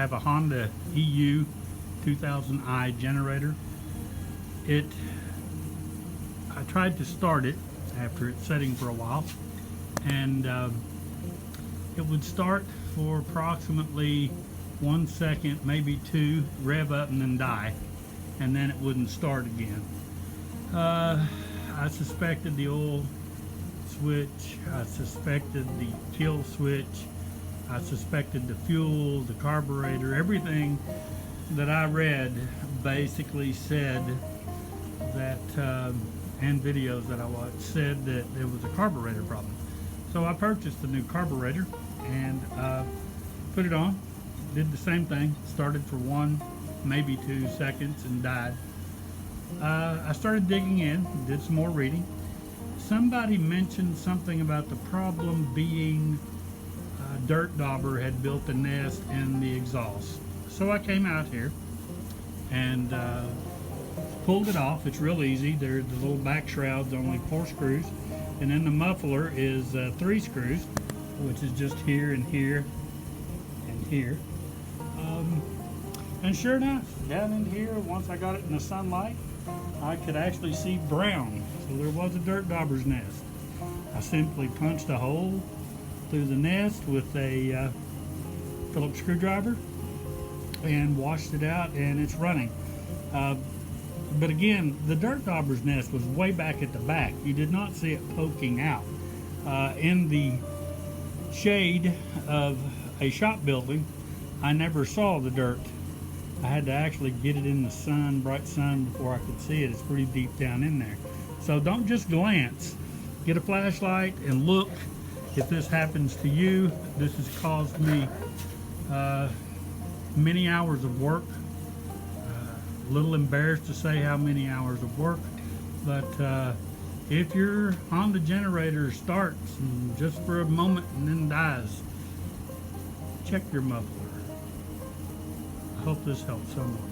have a Honda EU2000i generator. I tried to start it after it's setting for a while, and it would start for approximately 1 second, maybe 2, rev up and then die, and then it wouldn't start again. I suspected the oil switch, I suspected the kill switch, I suspected the fuel, the carburetor. Everything that I read basically said that, and videos that I watched said that there was a carburetor problem. So I purchased a new carburetor and put it on, did the same thing, started for 1, maybe 2 seconds and died. I started digging in, did some more reading. Somebody mentioned something about the problem being dirt dauber had built a nest in the exhaust. So I came out here and pulled it off. It's real easy. The little back shroud's only 4 screws, and then the muffler is 3 screws, which is just here and here and here. And sure enough, down in here, once I got it in the sunlight, I could actually see brown. So there was a dirt dauber's nest. I simply punched a hole through the nest with a Phillips screwdriver and washed it out, and it's running. But again, the dirt dauber's nest was way back at the back. You did not see it poking out. In the shade of a shop building, I never saw the dirt. I had to actually get it in the sun, bright sun, before I could see it. It's pretty deep down in there. So don't just glance. Get a flashlight and look. If this happens to you, this has caused me many hours of work. A little embarrassed to say how many hours of work, but if your Honda generator starts and just for a moment and then dies, check your muffler. I hope this helps someone.